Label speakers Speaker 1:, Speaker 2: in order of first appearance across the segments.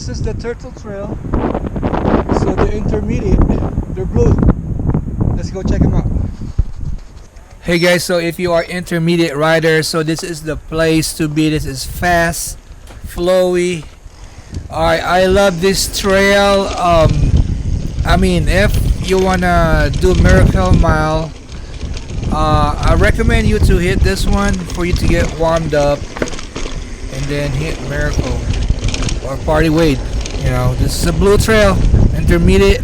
Speaker 1: This is the turtle trail. So they're intermediate. They're blue. Let's go check them out. Hey guys, so if you are intermediate riders, so this is the place to be. This is fast, flowy. Alright, I love this trail. I mean, if you wanna do Miracle Mile, I recommend you to hit this one for you to get warmed up, and then hit Miracle or Party Wade. You know, this is a blue trail, intermediate,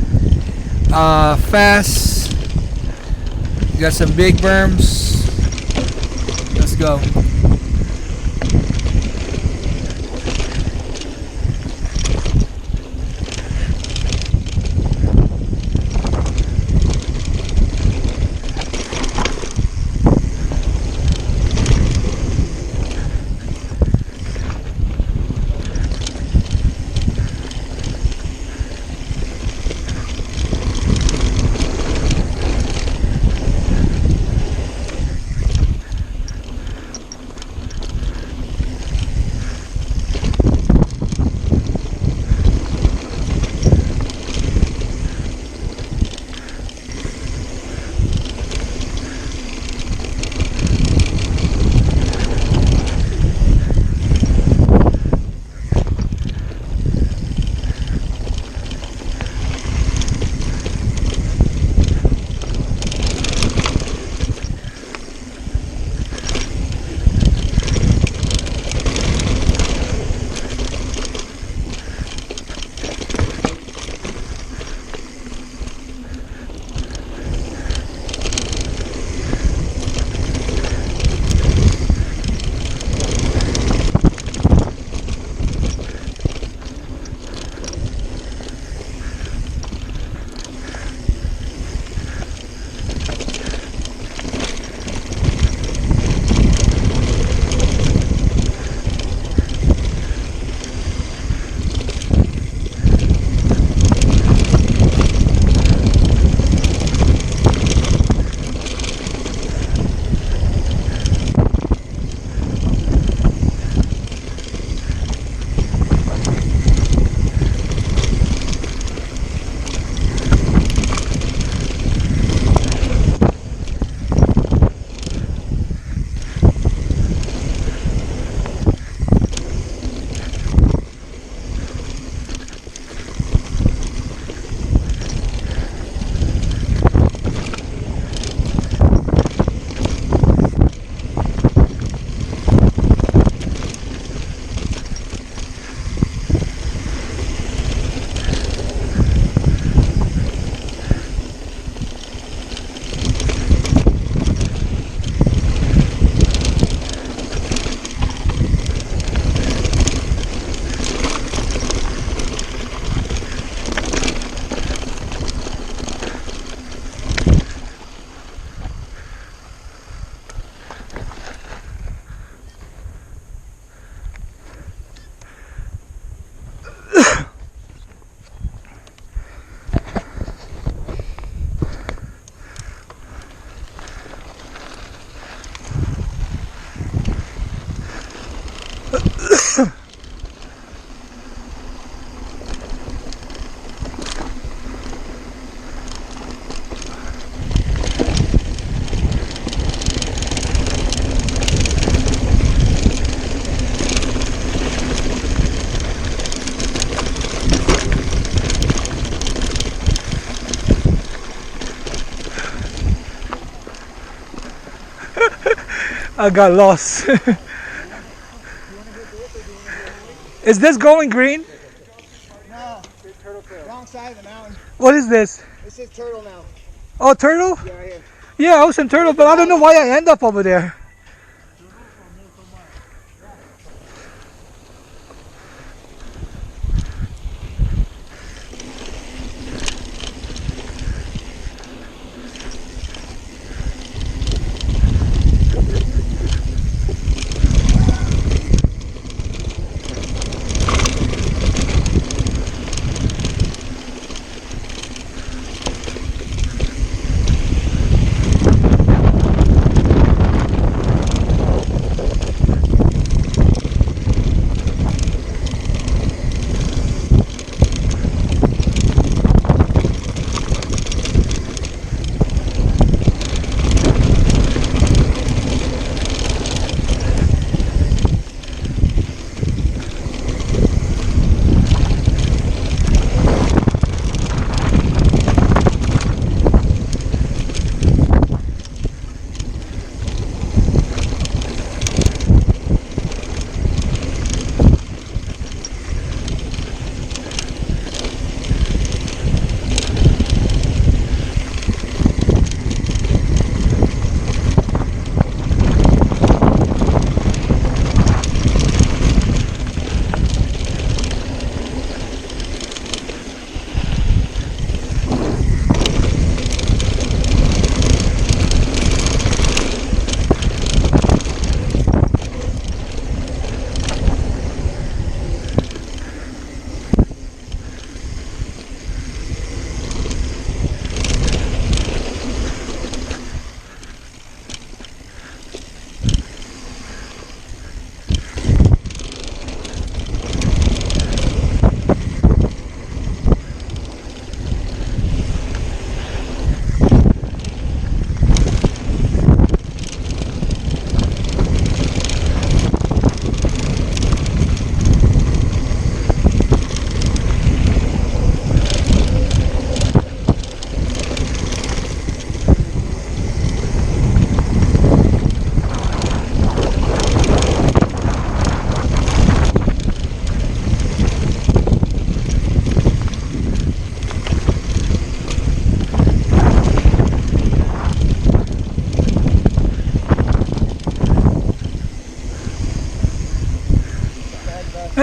Speaker 1: fast. You got some big berms. Let's go. I got lost. Is this going green?
Speaker 2: No, wrong side of the mountain.
Speaker 1: What is this?
Speaker 2: This is turtle now.
Speaker 1: Oh, turtle?
Speaker 2: Yeah, right here.
Speaker 1: Yeah, I was in turtle, but I don't know why I end up over there.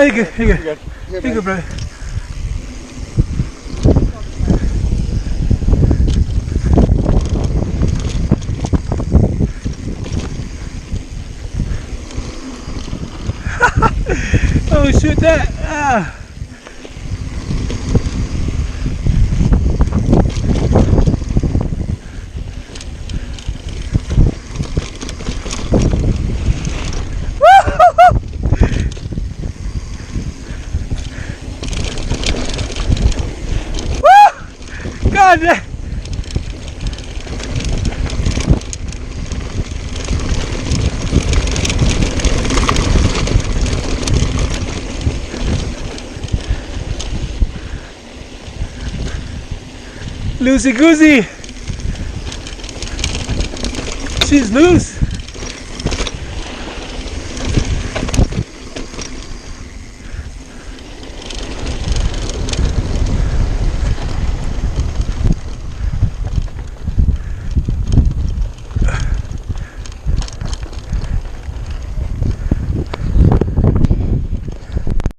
Speaker 1: you're good. You're good.
Speaker 2: Here,
Speaker 1: You're
Speaker 2: buddy.
Speaker 1: good, brother. Oh, shoot that. Ah. God damn. Loosey goosey. She's loose.